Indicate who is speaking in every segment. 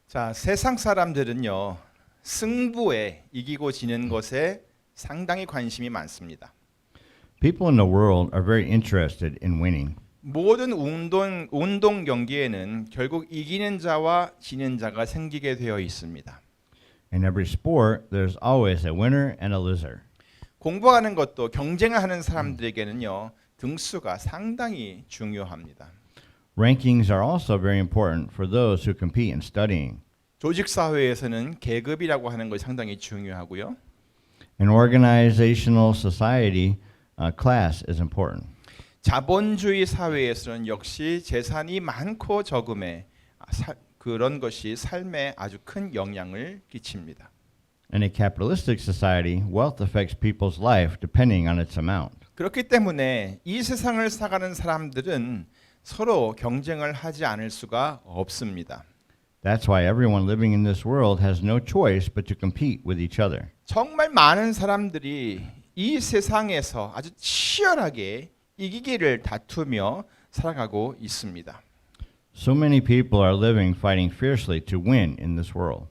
Speaker 1: 자, 세상 사람들은요, 승부에 이기고 지는 것에 상당히 관심이 많습니다.
Speaker 2: People in the world are very interested in winning.
Speaker 1: 모든 운동 경기에는 결국 이기는 자와 지는 자가 생기게 되어 있습니다.
Speaker 2: In every sport, there's always a winner and a loser.
Speaker 1: 공부하는 것도 경쟁을 하는 사람들에게는요, 등수가 상당히 중요합니다.
Speaker 2: Rankings are also very important for those who compete in studying.
Speaker 1: 조직 사회에서는 계급이라고 하는 것이 상당히 중요하고요.
Speaker 2: In organizational society, class is important.
Speaker 1: 자본주의 사회에서는 역시 재산이 많고 적음에 그런 것이 삶에 아주 큰 영향을 끼칩니다.
Speaker 2: In a capitalistic society, wealth affects people's life depending on its amount.
Speaker 1: 그렇기 때문에 이 세상을 살아가는 사람들은 서로 경쟁을 하지 않을 수가 없습니다.
Speaker 2: That's why everyone living in this world has no choice but to compete with each other.
Speaker 1: 정말 많은 사람들이 이 세상에서 아주 치열하게 이기기를 다투며 살아가고 있습니다.
Speaker 2: So many people are living fighting fiercely to win in this world.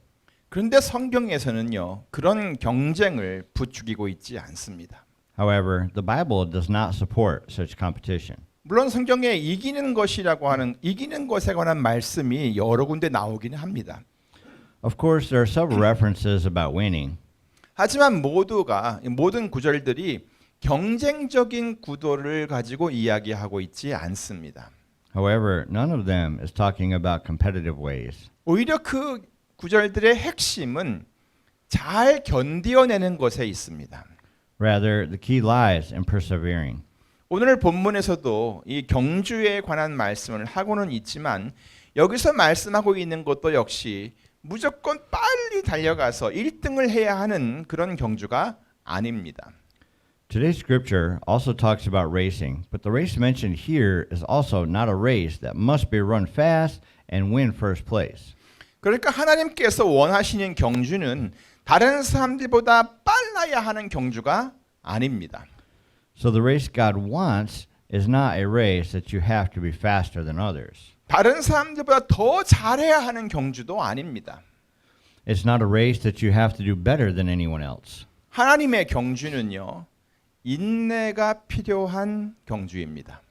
Speaker 1: 그런데 성경에서는요, 그런 경쟁을 부추기고 있지 않습니다.
Speaker 2: However, the Bible does not support such competition.
Speaker 1: 물론 성경에 이기는 것이라고 하는 이기는 것에 관한 말씀이 여러 군데 나오기는 합니다.
Speaker 2: Of course, there are several references about winning.
Speaker 1: 하지만 모든 구절들이 경쟁적인 구도를 가지고 이야기하고 있지 않습니다.
Speaker 2: However, none of them is talking about competitive ways.
Speaker 1: 오히려 그 구절들의 핵심은 잘 견디어내는 것에 있습니다.
Speaker 2: Rather, the key lies in persevering.
Speaker 1: 오늘 본문에서도 이 경주에 관한 말씀을 하고는 있지만 여기서 말씀하고 있는 것도 역시 무조건 빨리 달려가서 1등을 해야 하는 그런 경주가 아닙니다.
Speaker 2: Today's scripture also talks about racing, but the race mentioned here is also not a race that must be run fast and win first place.
Speaker 1: 그러니까 하나님께서 원하시는 경주는 다른 사람들보다 빨라야 하는 경주가 아닙니다.
Speaker 2: So the race God wants is not a race that you have to be faster than others.
Speaker 1: 다른 사람들보다 더 잘해야 하는 경주도 아닙니다.
Speaker 2: It's not a race that you have to do better than anyone else.
Speaker 1: 하나님의 경주는요, 인내가 필요한 경주입니다.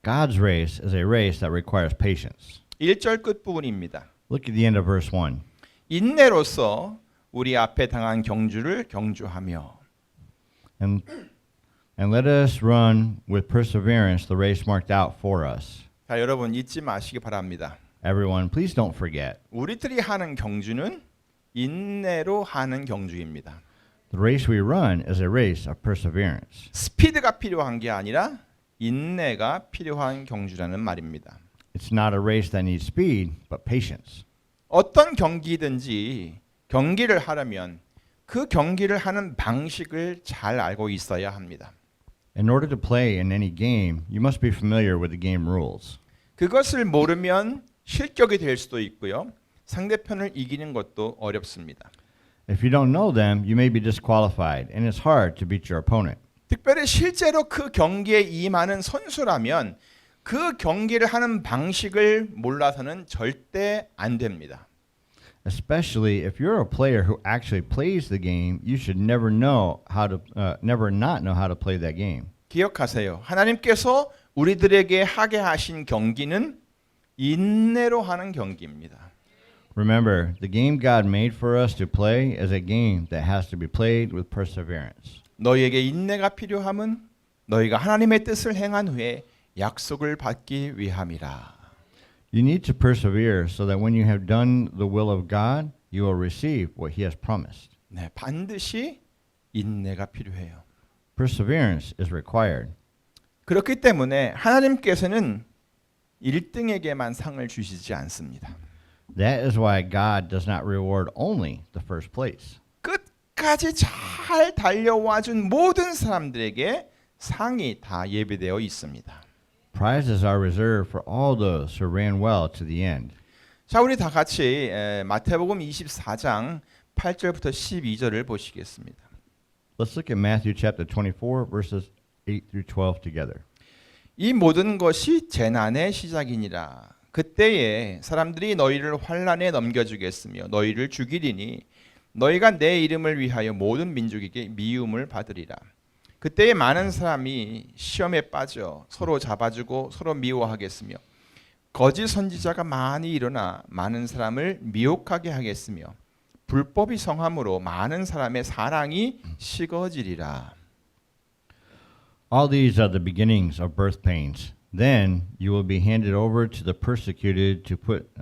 Speaker 2: God's race is a race that requires patience.
Speaker 1: 1절 끝부분입니다.
Speaker 2: Look at the end of verse 1.
Speaker 1: 인내로서 우리 앞에 당한 경주를 경주하며.
Speaker 2: And let us run with perseverance the race marked out for us.
Speaker 1: 자, 여러분 잊지 마시기 바랍니다.
Speaker 2: Everyone, please don't forget.
Speaker 1: 우리들이 하는 경주는 인내로 하는 경주입니다.
Speaker 2: The race we run is a race of perseverance.
Speaker 1: 스피드가 필요한 게 아니라 인내가 필요한 경주라는 말입니다.
Speaker 2: It's not a race that needs speed, but patience.
Speaker 1: 어떤 경기든지 경기를 하려면 그 경기를 하는 방식을 잘 알고 있어야 합니다.
Speaker 2: In order to play in any game, you must be familiar with the game rules.
Speaker 1: 그것을 모르면 실격이 될 수도 있고요. 상대편을 이기는 것도 어렵습니다.
Speaker 2: If you don't know them, you may be disqualified, and it's hard to beat your opponent.
Speaker 1: 특별히 실제로 그 경기에 임하는 선수라면 그 경기를 하는 방식을 몰라서는 절대 안 됩니다.
Speaker 2: Especially if you're a player who actually plays the game, you should never not know how to play that game.
Speaker 1: 기억하세요. 하나님께서 우리들에게 하게 하신 경기는 인내로 하는 경기입니다.
Speaker 2: Remember, the game God made for us to play is a game that has to be played with perseverance.
Speaker 1: 너희에게 인내가 필요함은 너희가 하나님의 뜻을 행한 후에 약속을 받기 위함이라.
Speaker 2: You need to persevere so that when you have done the will of God, you will receive what He has promised.
Speaker 1: 네, 반드시 인내가 필요해요.
Speaker 2: Perseverance is required.
Speaker 1: 그렇기 때문에 하나님께서는 1등에게만 상을 주시지 않습니다.
Speaker 2: That is why God does not reward only the first place.
Speaker 1: 끝까지 잘 달려와준 모든 사람들에게 상이 다 예비되어 있습니다.
Speaker 2: Prizes are reserved for all those who ran well to the end.
Speaker 1: 자, 우리 다 같이 마태복음 24장 8절부터 12절을 보시겠습니다.
Speaker 2: Let's look at Matthew chapter 24 verses 8 through 12 together.
Speaker 1: 이 모든 것이 재난의 시작이니라. 그때에 사람들이 너희를 환난에 넘겨주겠으며 너희를 죽이리니 너희가 내 이름을 위하여 모든 민족에게 미움을 받으리라. 그때에 많은 사람이 시험에 빠져 서로 잡아주고 서로 미워하겠으며 거짓 선지자가 많이 일어나 많은 사람을 미혹하게 하겠으며 불법이 성함으로 많은 사람의 사랑이 식어지리라.
Speaker 2: All these are the beginnings of birth pains. Then you will be handed over to the persecuted to put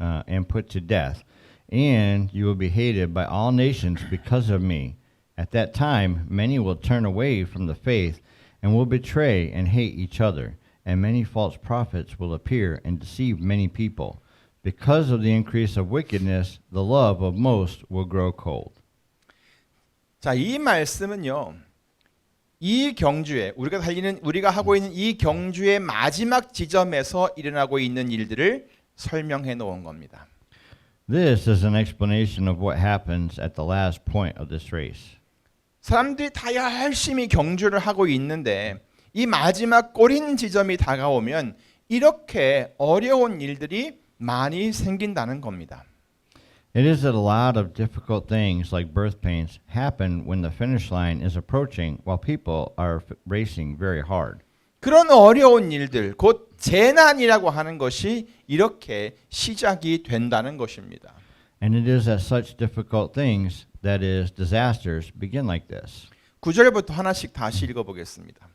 Speaker 2: to death, and you will be hated by all nations because of me. At that time, many will turn away from the faith and will betray and hate each other, and many false prophets will appear and deceive many people. Because of the increase of wickedness, the love of most will grow cold.
Speaker 1: 자, 이 말씀은요. 이 경주에 우리가 하고 있는 이 경주의 마지막 지점에서 일어나고 있는 일들을 설명해 놓은 겁니다.
Speaker 2: This is an explanation of what happens at the last point of this race.
Speaker 1: 사람들이 다 열심히 경주를 하고 있는데 이 마지막 꼬린 지점이 다가오면 이렇게 어려운 일들이 많이 생긴다는 겁니다.
Speaker 2: It is that a lot of difficult things like birth pains happen when the finish line is approaching while people are racing very hard.
Speaker 1: 그런 어려운 일들, 곧 재난이라고 하는 것이 이렇게 시작이 된다는 것입니다.
Speaker 2: And it is that such difficult things, that is, disasters, begin like this.
Speaker 1: 9절부터 하나씩 다시 읽어보겠습니다.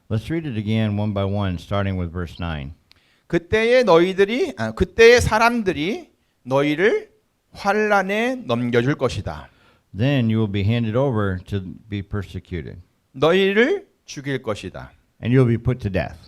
Speaker 2: Let's read it again one by one, starting with verse 9.
Speaker 1: 그때의 사람들이 너희를 환난에 넘겨줄 것이다.
Speaker 2: Then you will be handed over to be persecuted,
Speaker 1: 너희를 죽일 것이다.
Speaker 2: and you will be put to death.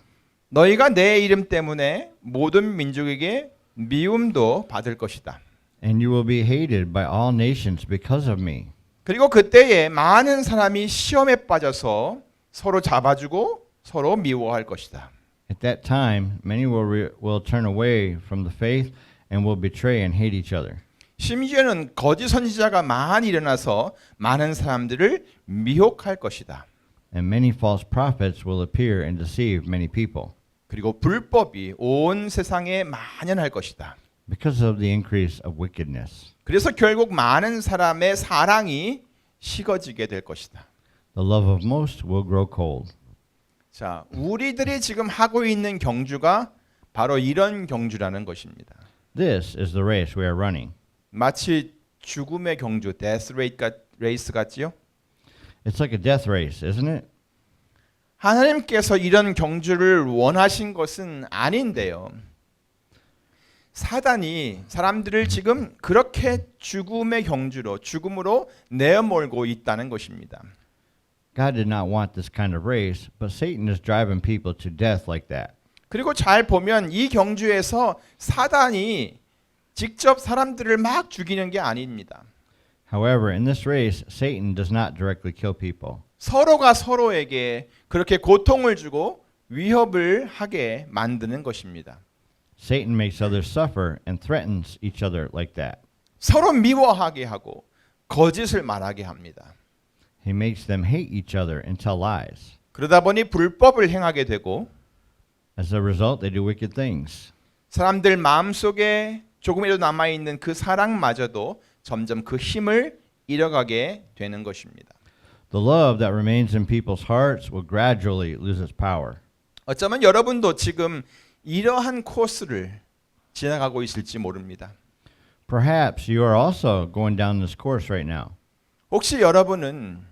Speaker 1: 너희가 내 이름 때문에 모든 민족에게 미움도 받을 것이다.
Speaker 2: And you will be hated by all nations because of me.
Speaker 1: 그리고 그때에 많은 사람이 시험에 빠져서 서로 잡아주고 서로 미워할 것이다.
Speaker 2: At that time, many will turn away from the faith and will betray and hate each other.
Speaker 1: 심지어는 거짓 선지자가 많이 일어나서 많은 사람들을 미혹할 것이다.
Speaker 2: And many false prophets will appear and deceive many people.
Speaker 1: 그리고 불법이 온 세상에 만연할 것이다.
Speaker 2: Because of the increase of wickedness.
Speaker 1: 그래서 결국 많은 사람의 사랑이 식어지게 될 것이다.
Speaker 2: The love of most will grow cold.
Speaker 1: 자, 우리들이 지금 하고 있는 경주가 바로 이런 경주라는 것입니다.
Speaker 2: This is the race we are running.
Speaker 1: 마치 죽음의 경주, death race 같지요?
Speaker 2: It's like a death race, isn't it?
Speaker 1: 하나님께서 이런 경주를 원하신 것은 아닌데요. 사단이 사람들을 지금 그렇게 죽음의 경주로, 죽음으로 내어몰고 있다는 것입니다.
Speaker 2: God did not want this kind of race, but Satan is driving people to death like that.
Speaker 1: 그리고 잘 보면 이 경주에서 사단이 직접 사람들을 막 죽이는 게 아닙니다.
Speaker 2: However, in this race, Satan does not directly kill people.
Speaker 1: 서로가 서로에게 그렇게 고통을 주고 위협을 하게 만드는 것입니다.
Speaker 2: Satan makes others suffer and threatens each other like that.
Speaker 1: 서로 미워하게 하고 거짓을 말하게 합니다.
Speaker 2: He makes them hate each other and tell lies.
Speaker 1: 그러다 보니 불법을 행하게 되고
Speaker 2: As a result, they do wicked things.
Speaker 1: 사람들 마음속에 조금이라도 남아있는 그 사랑마저도 점점 그 힘을 잃어가게 되는 것입니다.
Speaker 2: The love that remains in people's hearts will gradually lose its power.
Speaker 1: 어쩌면 여러분도 지금 이러한 코스를 지나가고 있을지 모릅니다.
Speaker 2: Perhaps you are also going down this course right now.
Speaker 1: 혹시 여러분은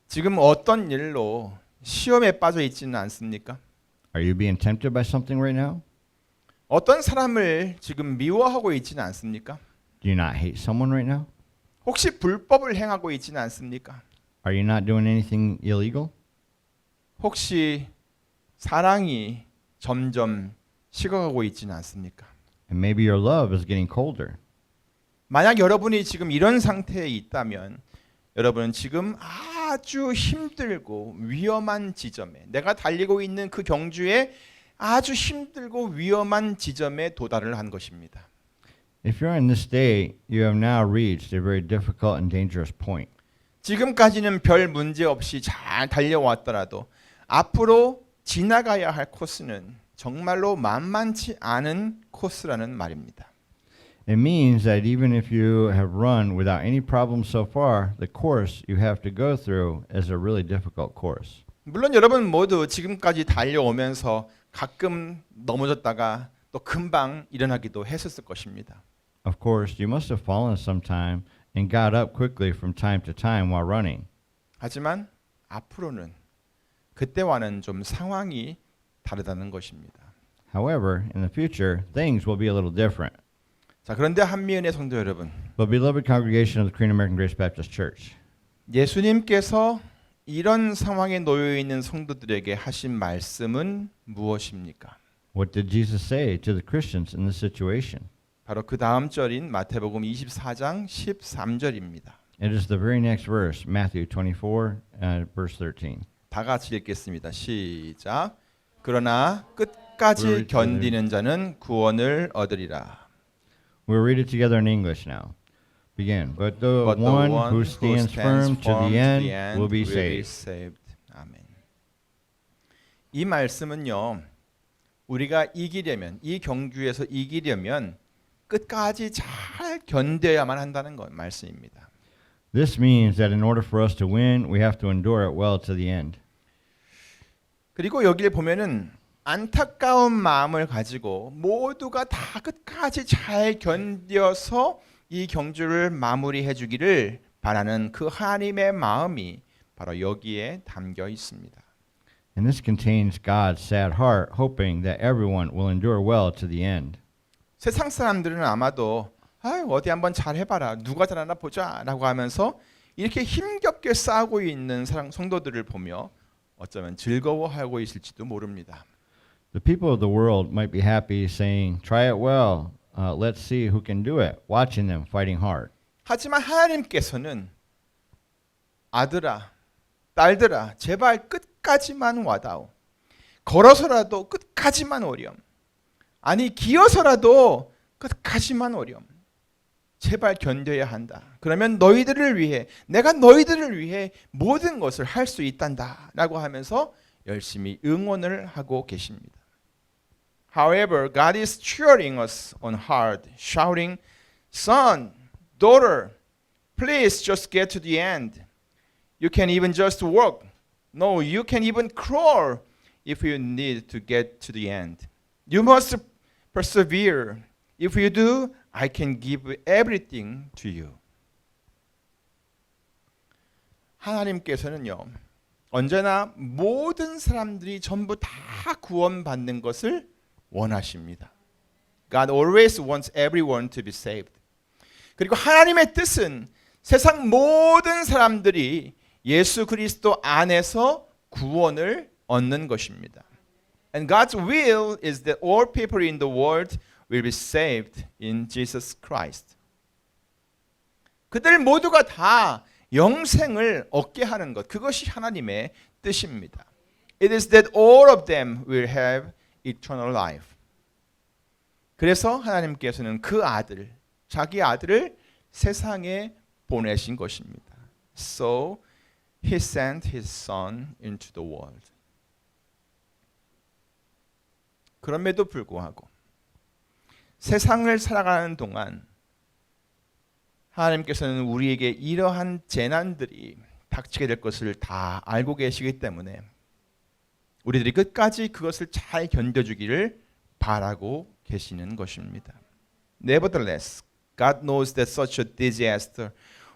Speaker 1: 지금 어떤 일로 시험에 빠져 있지는 않습니까?
Speaker 2: Are you being tempted by something right now?
Speaker 1: 어떤 사람을 지금 미워하고 있지는 않습니까?
Speaker 2: Do you not hate someone right now?
Speaker 1: 혹시 불법을 행하고 있지는 않습니까?
Speaker 2: Are you not doing anything illegal?
Speaker 1: 혹시 사랑이 점점 식어가고 있지는 않습니까?
Speaker 2: And maybe your love is getting colder.
Speaker 1: 만약 여러분이 지금 이런 상태에 있다면 여러분은 지금 아주 힘들고 위험한 지점에 내가 달리고 있는 그 경주에 아주 힘들고 위험한 지점에 도달을 한 것입니다.
Speaker 2: If you're in this state, you have now reached a very difficult and dangerous point.
Speaker 1: 지금까지는 별 문제 없이 잘 달려왔더라도 앞으로 지나가야 할 코스는 정말로 만만치 않은 코스라는 말입니다.
Speaker 2: It means that even if you have run without any problems so far, the course you have to go through is a really difficult course.
Speaker 1: 물론 여러분 모두 지금까지 달려오면서 가끔 넘어졌다가 또 금방 일어나기도 했었을 것입니다.
Speaker 2: Of course, you must have fallen sometime and got up quickly from time to time while running.
Speaker 1: 하지만 앞으로는 그때와는 좀 상황이 다르다는 것입니다.
Speaker 2: However, in the future, things will be a little different.
Speaker 1: 자, 그런데 한미은의 성도 여러분,
Speaker 2: But beloved congregation of the Korean American Grace Baptist Church,
Speaker 1: 예수님께서 이런 상황에 놓여 있는 성도들에게 하신 말씀은 무엇입니까?
Speaker 2: what did Jesus say to the Christians in this situation?
Speaker 1: 바로 그 다음 절인 마태복음 24장 13절입니다.
Speaker 2: It is the very next verse, Matthew 24, verse 13.
Speaker 1: 다 같이 읽겠습니다. 시작. 그러나 끝까지 견디는 자는 구원을 얻으리라.
Speaker 2: We'll read it together in English now. Begin. But the
Speaker 1: But the
Speaker 2: one
Speaker 1: one
Speaker 2: who stands firm to the end will be saved.
Speaker 1: 아멘. 이 말씀은요. 우리가 이기려면 이 경주에서 이기려면 끝까지 잘 견뎌야만 한다는 것 말씀입니다.
Speaker 2: This means that in order for us to win, we have to endure it well to the end.
Speaker 1: 그리고 여기를 보면은 안타까운 마음을 가지고 모두가 다 끝까지 잘 견뎌서 이 경주를 마무리해 주기를 바라는 그 하나님의 마음이 바로 여기에 담겨 있습니다.
Speaker 2: And this contains God's sad heart, hoping that everyone will endure well to the end.
Speaker 1: 세상 사람들은 아마도 어디 한번 잘 해봐라, 누가 잘하나 보자라고 하면서 이렇게 힘겹게 싸우고 있는 성도들을 보며 어쩌면 즐거워하고 있을지도 모릅니다.
Speaker 2: The people of the world might be happy saying, try it well, let's see who can do it, watching them fighting hard.
Speaker 1: 하지만 하나님께서는 아들아, 딸들아, 제발 끝까지만 와다오. 걸어서라도 끝까지만 오렴. 아니 기어서라도 끝까지만 오렴. 제발 견뎌야 한다. 그러면 너희들을 위해, 내가 너희들을 위해 모든 것을 할 수 있단다 라고 하면서 열심히 응원을 하고 계십니다. However, God is cheering us on hard, shouting, Son, daughter, please just get to the end. You can even just walk. No, you can even crawl if you need to get to the end. You must persevere. If you do, I can give everything to you. 하나님께서는요, 언제나 모든 사람들이 전부 다 구원받는 것을 원하십니다. God always wants everyone to be saved. 그리고 하나님의 뜻은 세상 모든 사람들이 예수 그리스도 안에서 구원을 얻는 것입니다. And God's will is that all people in the world will be saved in Jesus Christ. 그들 모두가 다 영생을 얻게 하는 것, 그것이 하나님의 뜻입니다. It is that all of them will have eternal life. 그래서 하나님께서는 그 아들, 자기 아들을 세상에 보내신 것입니다. So he sent his son into the world. 그럼에도 불구하고 세상을 살아가는 동안 하나님께서는 우리에게 이러한 재난들이 닥치게 될 것을 다 알고 계시기 때문에 우리들이 끝까지 그것을 잘 견뎌주기를 바라고 계시는 것입니다. Nevertheless, God knows that such a disaster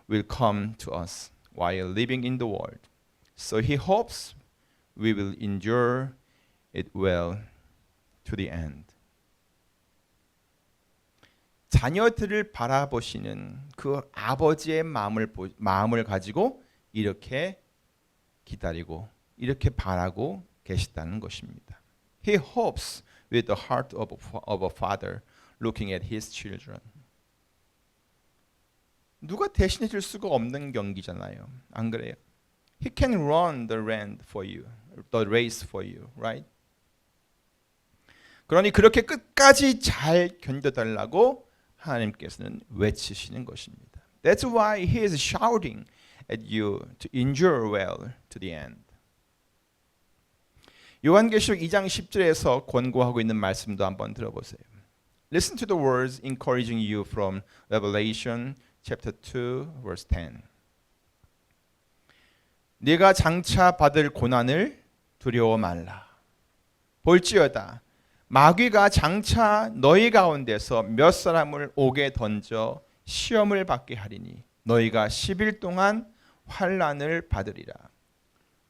Speaker 1: will come to us while living in the world. So He hopes we will endure it well to the end. 자녀들을 바라보시는 그 아버지의 마음을 가지고 이렇게 기다리고 이렇게 바라고 계시다는 것입니다. He hopes with the heart of a father looking at his children. 누가 대신해 줄 수가 없는 경기잖아요. 안 그래요? He can run the race for you, right? 그러니 그렇게 끝까지 잘 견뎌달라고 하나님께서는 외치시는 것입니다. That's why He is shouting at you to endure well to the end. 요한계시록 2장 10절에서 권고하고 있는 말씀도 한번 들어보세요. Listen to the words encouraging you from Revelation chapter 2 verse 10. 네가 장차 받을 고난을 두려워 말라. 볼지어다 마귀가 장차 너희 가운데서 몇 사람을 옥에 던져 시험을 받게 하리니 너희가 10일 동안 환난을 받으리라.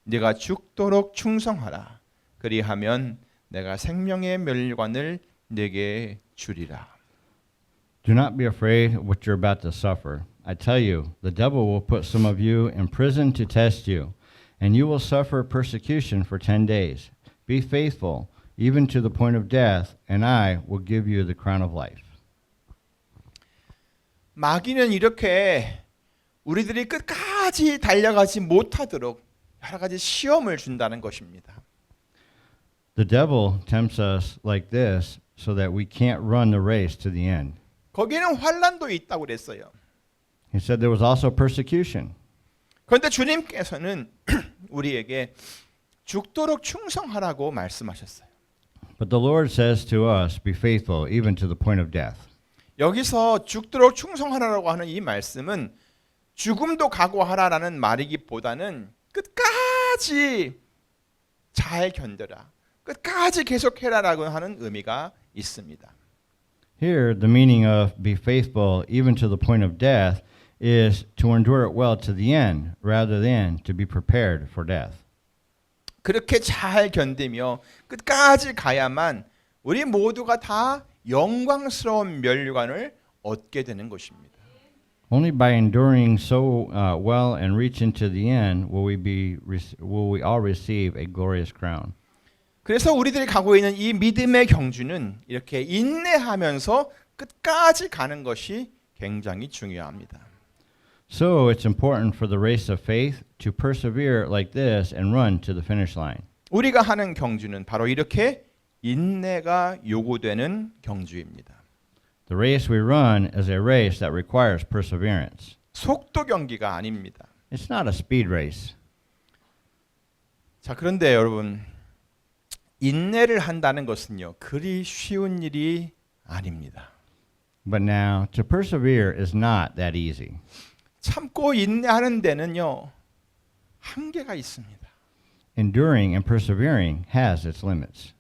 Speaker 1: 네가 죽도록 충성하라. 그리하면 내가 생명의 멸관을 네게 주리라.
Speaker 2: Do not be afraid of what you're about to suffer. I tell you, the devil will put some of you in prison to test you, and you will suffer persecution for 10 days. Be faithful, even to the point of death, and I will give you the crown of life.
Speaker 1: 마귀는 이렇게 우리들이 끝까지 달려가지 못하도록 여러 가지 시험을 준다는 것입니다.
Speaker 2: The devil tempts us like this so that we can't run the race to the end.
Speaker 1: 거기에는 환난도 있다고 그랬어요.
Speaker 2: He said there was also persecution.
Speaker 1: 그런데 주님께서는 우리에게 죽도록 충성하라고 말씀하셨어요.
Speaker 2: But the Lord says to us, be faithful even to the point of death.
Speaker 1: 여기서 죽도록 충성하라고 하는 이 말씀은 죽음도 각오하라라는 말이기보다는 끝까지 잘 견뎌라. 끝까지 계속해라라고 하는 의미가 있습니다.
Speaker 2: Here, the meaning of be faithful even to the point of death is to endure it well to the end rather than to be prepared for death.
Speaker 1: 그렇게 잘 견디며 끝까지 가야만 우리 모두가 다 영광스러운 멸관을 얻게 되는 것입니다.
Speaker 2: Only by enduring so well and reaching to the end will we all receive a glorious crown.
Speaker 1: 그래서 우리들이 가고 있는 이 믿음의 경주는 이렇게 인내하면서 끝까지 가는 것이 굉장히 중요합니다.
Speaker 2: So it's important for the race of faith to persevere like this and run to the finish line.
Speaker 1: 우리가 하는 경주는 바로 이렇게 인내가 요구되는 경주입니다.
Speaker 2: The race we run is a race that requires perseverance.
Speaker 1: 속도 경기가 아닙니다.
Speaker 2: It's not a speed race.
Speaker 1: 자, 그런데 여러분 인내를 한다는 것은요 그리 쉬운 일이 아닙니다.
Speaker 2: But now, to persevere is not that easy.
Speaker 1: 참고 인내하는 데는요 한계가 있습니다.
Speaker 2: Enduring and persevering has its limits.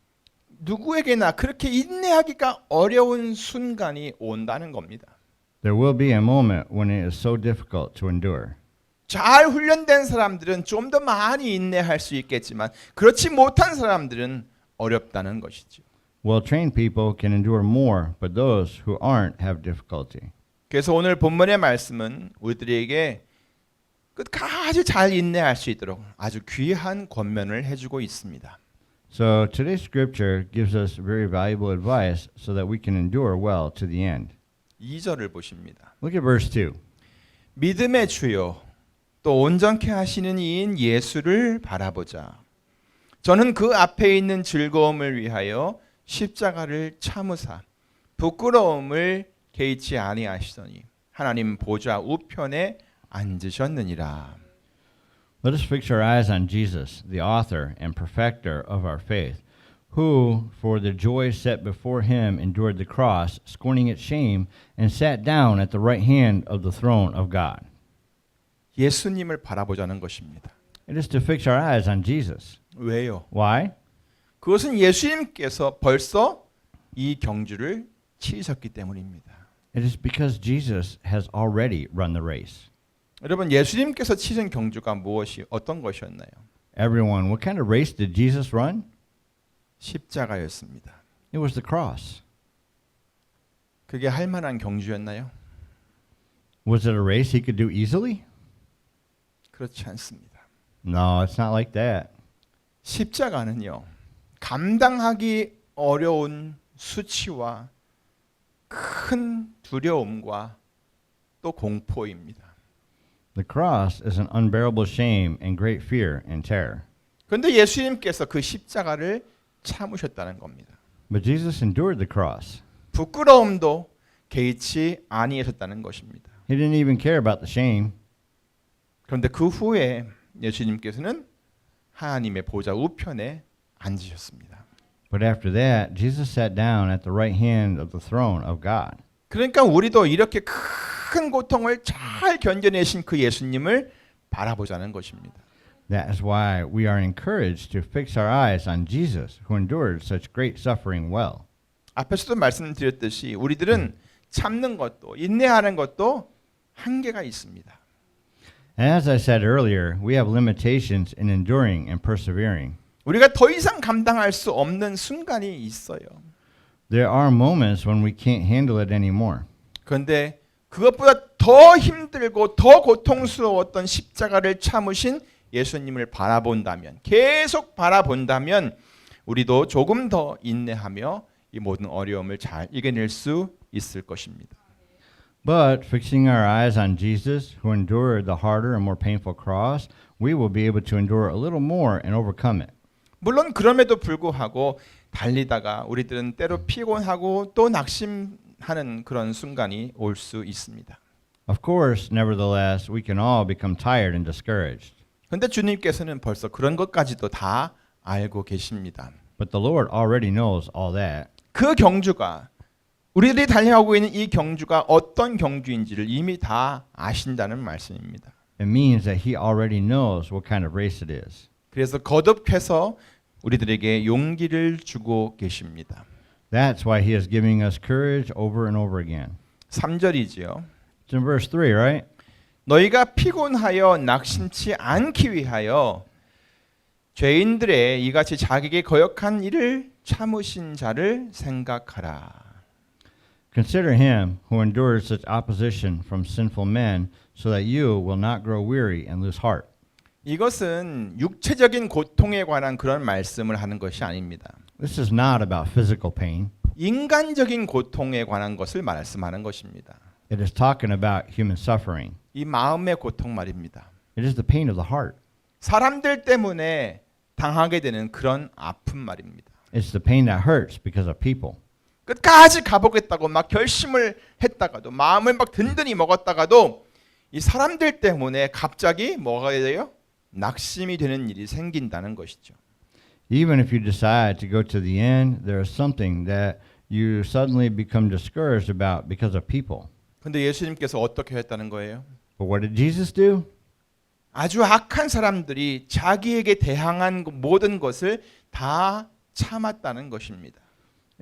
Speaker 1: 누구에게나 그렇게 인내하기가 어려운 순간이 온다는 겁니다.
Speaker 2: There will be a moment when it is so difficult to endure.
Speaker 1: 잘 훈련된 사람들은 좀 더 많이 인내할 수 있겠지만 그렇지 못한 사람들은 어렵다는 것이죠.
Speaker 2: Well-trained people can endure more, but those who aren't have difficulty.
Speaker 1: 그래서 오늘 본문의 말씀은 우리들에게 끝까지 잘 인내할 수 있도록 아주 귀한 권면을 해주고 있습니다.
Speaker 2: So today's scripture gives us very valuable advice so that we can endure well to the end.
Speaker 1: 2절을 보십니다.
Speaker 2: Look at verse 2.
Speaker 1: 믿음의 주요 또 온전케 하시는 이인 예수를 바라보자. 저는 그 앞에 있는 즐거움을 위하여 십자가를 참으사 부끄러움을 개의치 아니하시더니 하나님 보좌 우편에 앉으셨느니라.
Speaker 2: Let us fix our eyes on Jesus, the author and perfecter of our faith, who, for the joy set before him, endured the cross, scorning its shame, and sat down at the right hand of the throne of God.
Speaker 1: 예수님을 바라보자는 것입니다.
Speaker 2: It is to fix our eyes on Jesus.
Speaker 1: 왜요?
Speaker 2: Why?
Speaker 1: 그것은 예수님께서 벌써 이 경주를 치르셨기 때문입니다.
Speaker 2: It is because Jesus has already run the race.
Speaker 1: 여러분 예수님께서 치른 경주가 무엇이 어떤 것이었나요?
Speaker 2: Everyone, what kind of race did Jesus run?
Speaker 1: 십자가였습니다.
Speaker 2: It was the cross.
Speaker 1: 그게 할 만한 경주였나요?
Speaker 2: Was it a race he could do easily?
Speaker 1: 그렇지 않습니다.
Speaker 2: No, it's not like that.
Speaker 1: 십자가는요. 감당하기 어려운 수치와 큰 두려움과 또 공포입니다.
Speaker 2: The cross is an unbearable shame and great fear and terror.
Speaker 1: 그런데 예수님께서 그 십자가를 참으셨다는 겁니다.
Speaker 2: But Jesus endured the cross.
Speaker 1: 부끄러움도 개의치 아니하셨다는 것입니다.
Speaker 2: He didn't even care about the shame.
Speaker 1: 그런데 그 후에 예수님께서는 하나님의 보좌 우편에 앉으셨습니다.
Speaker 2: But after that, Jesus sat down at the right hand of the throne of God.
Speaker 1: 그러니까 우리도 이렇게 큰 고통을 잘 견뎌내신 그 예수님을 바라보자는 것입니다.
Speaker 2: That is why we are encouraged to fix our eyes on Jesus, who endured such great suffering well.
Speaker 1: 앞에서도 말씀드렸듯이 우리들은 참는 것도 인내하는 것도 한계가 있습니다.
Speaker 2: As I said earlier, we have limitations in enduring and persevering.
Speaker 1: 우리가 더 이상 감당할 수 없는 순간이 있어요.
Speaker 2: There are moments when we can't handle it anymore.
Speaker 1: 그런데 그것보다 더 힘들고 더 고통스러웠던 십자가를 참으신 예수님을 바라본다면, 계속 바라본다면 우리도 조금 더 인내하며 이 모든 어려움을 잘 이겨낼 수 있을 것입니다.
Speaker 2: But fixing our eyes on Jesus, who endured the harder and more painful cross, we will be able to endure a little more and overcome it.
Speaker 1: 물론 그럼에도 불구하고 달리다가 우리들은 때로 피곤하고 또 낙심하는 그런 순간이 올 수 있습니다.
Speaker 2: Of course, nevertheless, we can all become tired and discouraged.
Speaker 1: 그런데 주님께서는 벌써 그런 것까지도 다 알고 계십니다.
Speaker 2: But the Lord already knows all that.
Speaker 1: 그 경주가 우리들이 달려가고 있는 이 경주가 어떤 경주인지를 이미 다 아신다는 말씀입니다.
Speaker 2: It means that He already knows what kind of race it is.
Speaker 1: 그래서 거듭해서 우리들에게 용기를 주고 계십니다.
Speaker 2: That's why He is giving us courage over and over again.
Speaker 1: 3절이지요.
Speaker 2: It's in verse 3, right?
Speaker 1: 너희가 피곤하여 낙심치 않기 위하여 죄인들의 이같이 자기에게 거역한 일을 참으신 자를 생각하라.
Speaker 2: Consider him who endured such opposition from sinful men, so that you will not grow weary and lose heart.
Speaker 1: 이것은 육체적인 고통에 관한 그런 말씀을 하는 것이 아닙니다.
Speaker 2: This is not about physical pain.
Speaker 1: 인간적인 고통에 관한 것을 말씀하는 것입니다.
Speaker 2: It is talking about human suffering.
Speaker 1: 이 마음의 고통 말입니다.
Speaker 2: It is the pain of the heart.
Speaker 1: 사람들 때문에 당하게 되는 그런 아픔 말입니다.
Speaker 2: It's the pain that hurts because of people.
Speaker 1: 끝까지 가보겠다고 막 결심을 했다가도 마음을 막 든든히 먹었다가도 이 사람들 때문에 갑자기 뭐가 돼요? 낙심이 되는 일이 생긴다는 것이죠.
Speaker 2: Even if you decide to go to the end, there is something that you suddenly become discouraged about because of people.
Speaker 1: 근데 예수님께서 어떻게 했다는 거예요?
Speaker 2: But what did Jesus do?
Speaker 1: 아주 악한 사람들이 자기에게 대항한 모든 것을 다 참았다는 것입니다.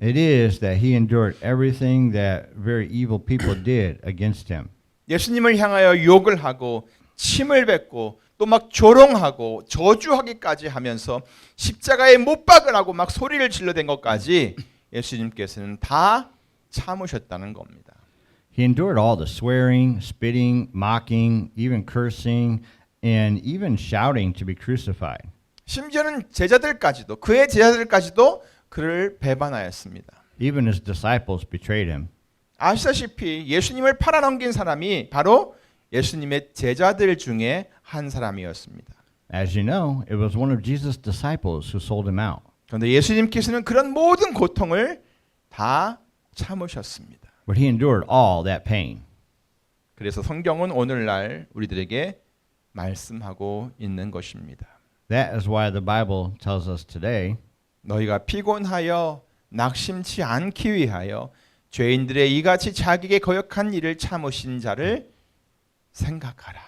Speaker 2: It is that he endured everything that very evil people did against him.
Speaker 1: 예수님을 향하여 욕을 하고 침을 뱉고 또 막 조롱하고 저주하기까지 하면서 십자가에 못 박으라고 막 소리를 질러댄 것까지 예수님께서는 다 참으셨다는 겁니다.
Speaker 2: He endured all the swearing, spitting, mocking, even cursing, and even shouting to be crucified.
Speaker 1: 심지어는 제자들까지도 그의 제자들까지도 그를 배반하였습니다.
Speaker 2: Even his disciples betrayed him.
Speaker 1: 아시다시피 예수님을 팔아넘긴 사람이 바로 예수님의 제자들 중에 한 사람이었습니다.
Speaker 2: As you know, it was one of Jesus' disciples who sold him out.
Speaker 1: 그런데 예수님께서는 그런 모든 고통을 다 참으셨습니다.
Speaker 2: But he endured all that pain.
Speaker 1: 그래서 성경은 오늘날 우리들에게 말씀하고 있는 것입니다.
Speaker 2: That is why the Bible tells us today,
Speaker 1: 너희가 피곤하여 낙심치 않기 위하여 죄인들의 이같이 자기에게 거역한 일을 참으신 자를 생각하라.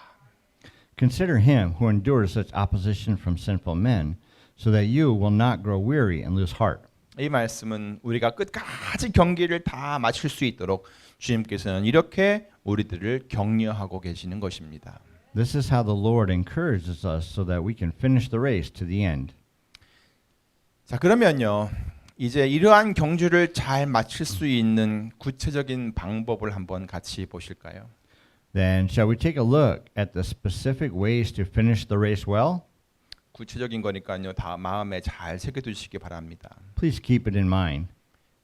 Speaker 2: consider him who endured such opposition from sinful men, so that you will not grow weary and lose heart.
Speaker 1: 이 말씀은 우리가 끝까지 경기를 다 마칠 수 있도록 주님께서는 이렇게 우리들을 격려하고 계시는 것입니다.
Speaker 2: This is how the Lord encourages us so that we can finish the race to the end.
Speaker 1: 자, 그러면요. 이제 이러한 경주를 잘 마칠 수 있는 구체적인 방법을 한번 같이 보실까요?
Speaker 2: Then shall we take a look at the specific ways to finish the race well?
Speaker 1: 구체적인 거니까요. 다 마음에 잘 새겨 두시기 바랍니다.
Speaker 2: Please keep it in mind.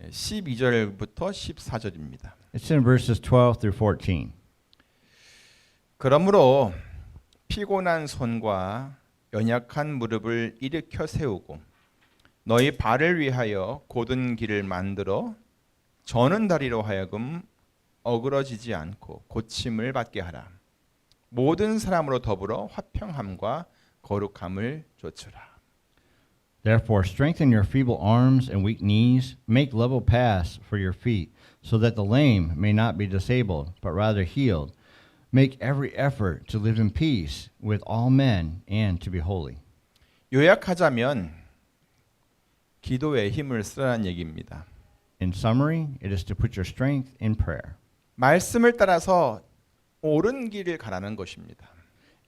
Speaker 1: 12절부터 14절입니다.
Speaker 2: It's in verses 12 through 14.
Speaker 1: 그러므로 피곤한 손과 연약한 무릎을 일으켜 세우고 너희 발을 위하여 곧은 길을 만들어 저는 다리로 하여금 어그러지지 않고 고침을 받게 하라. 모든 사람으로 더불어 화평함과 거룩함을 좇으라.
Speaker 2: Therefore, strengthen your feeble arms and weak knees. Make level paths for your feet, so that the lame may not be disabled, but rather healed. Make every effort to live in peace with all men and to be holy.
Speaker 1: 요약하자면 기도에 힘을 쓰라는 얘기입니다.
Speaker 2: In summary, it is to put your strength in prayer.
Speaker 1: 말씀을 따라서 옳은 길을 가라는 것입니다.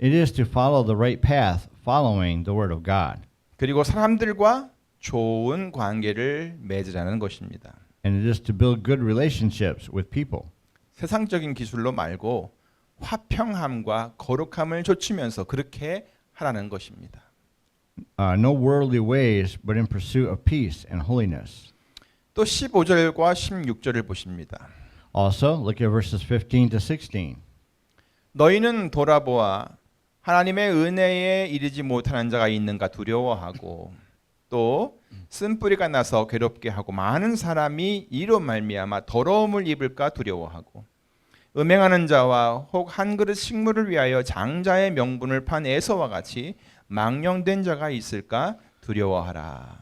Speaker 2: It is to follow the right path, following the word of God.
Speaker 1: 그리고 사람들과 좋은 관계를 맺으라는 것입니다.
Speaker 2: And it is to build good relationships with people.
Speaker 1: 세상적인 기술로 말고 화평함과 거룩함을 좇으면서 그렇게 하라는 것입니다.
Speaker 2: No worldly ways, but in pursuit of peace and holiness.
Speaker 1: 또 15절과 16절을 보십니다.
Speaker 2: Also, look at verses 15 to 16.
Speaker 1: 너희는 돌아보아 하나님의 은혜에 이르지 못하는 자가 있는가 두려워하고 또 쓴뿌리가 나서 괴롭게 하고 많은 사람이 이로 말미암아 더러움을 입을까 두려워하고 음행하는 자와 혹 한 그릇 식물을 위하여 장자의 명분을 판 에서와 같이 망령된 자가 있을까 두려워하라.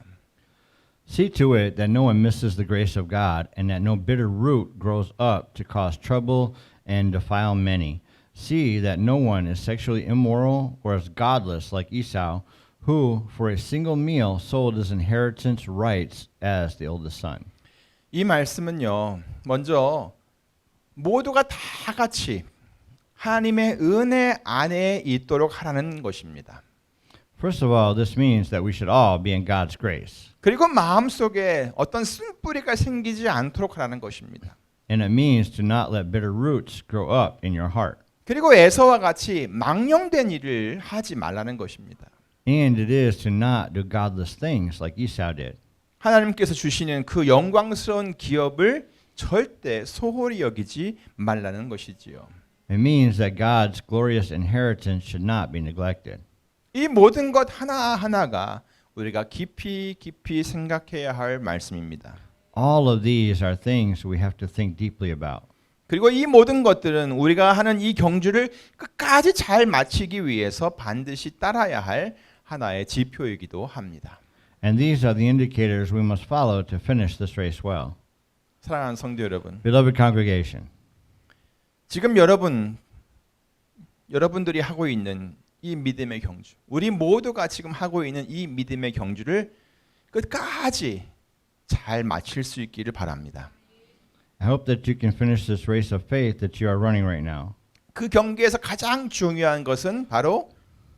Speaker 2: See to it that no one misses the grace of God, and that no bitter root grows up to cause trouble and defile many. See that no one is sexually immoral or is godless like Esau, who for a single meal sold his inheritance rights as the oldest son.
Speaker 1: 이 말씀은요. 먼저 모두가 다 같이 하나님의 은혜 안에 있도록 하라는 것입니다.
Speaker 2: First of all, this means that we should all be in God's grace.
Speaker 1: 그리고 마음속에 어떤 쓴뿌리가 생기지 않도록 하라는 것입니다.
Speaker 2: And it means to not let bitter roots grow up in your heart.
Speaker 1: 그리고 에서와 같이 망령된 일을 하지 말라는 것입니다.
Speaker 2: And it is to not do godless things like Esau did.
Speaker 1: 하나님께서 주시는 그 영광스러운 기업을 절대 소홀히 여기지 말라는 것이지요.
Speaker 2: It means that God's glorious inheritance should not be neglected.
Speaker 1: 이 모든 것 하나하나가 우리가 깊이 생각해야 할 말씀입니다.
Speaker 2: All of these are things we have to think deeply about.
Speaker 1: 그리고 이 모든 것들은 우리가 하는 이 경주를 끝까지 잘 마치기 위해서 반드시 따라야 할 하나의 지표이기도 합니다.
Speaker 2: And these are the indicators we must follow to finish this race well.
Speaker 1: 사랑하는 성도 여러분,
Speaker 2: Beloved congregation,
Speaker 1: 지금 여러분들이 하고 있는 이 믿음의 경주, 우리 모두가 지금 하고 있는 이 믿음의 경주를 끝까지 잘 마칠 수 있기를 바랍니다.
Speaker 2: I hope that you can finish this race of faith that you are running right now.
Speaker 1: 그 경기에서 가장 중요한 것은 바로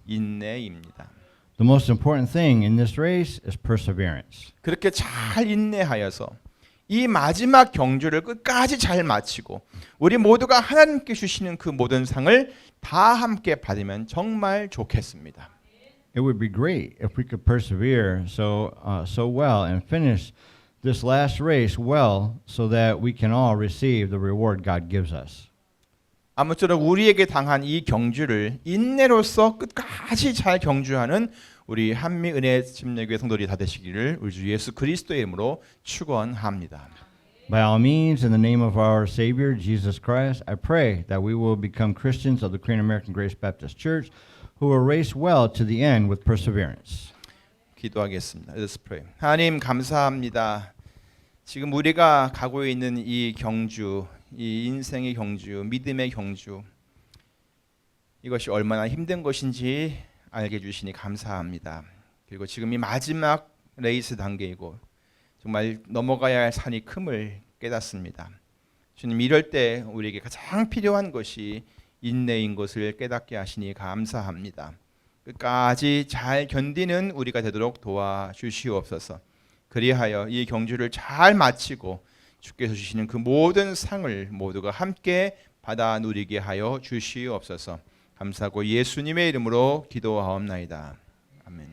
Speaker 1: 인내입니다.
Speaker 2: The most important thing in this race is perseverance.
Speaker 1: 그렇게 잘 인내하여서 이 마지막 경주를 끝까지 잘 마치고 우리 모두가 하나님께 주시는 그 모든 상을 다 함께 받으면 정말 좋겠습니다.
Speaker 2: It would be great if we could persevere so well and finish this last race well so that we can all receive the reward God gives us.
Speaker 1: 아무쪼록 우리에게 당한 이 경주를 인내로서 끝까지 잘 경주하는 우리 한미 은혜 침례교회 성도들이 다 되시기를 우리 주 예수 그리스도의 이름으로 축원합니다.
Speaker 2: By all means, in the name of our Savior, Jesus Christ, I pray that we will become Christians of the Korean American Grace Baptist Church who will race well to the end with perseverance.
Speaker 1: 기도하겠습니다. Let's pray. 하나님 감사합니다. 지금 우리가 가고 있는 이 경주, 이 인생의 경주, 믿음의 경주, 이것이 얼마나 힘든 것인지 알게 해주시니 감사합니다. 그리고 지금 이 마지막 레이스 단계이고 정말 넘어가야 할 산이 큼을 깨닫습니다. 주님, 이럴 때 우리에게 가장 필요한 것이 인내인 것을 깨닫게 하시니 감사합니다. 끝까지 잘 견디는 우리가 되도록 도와주시옵소서. 그리하여 이 경주를 잘 마치고 주께서 주시는 그 모든 상을 모두가 함께 받아 누리게 하여 주시옵소서. 감사하고 예수님의 이름으로 기도하옵나이다. 아멘.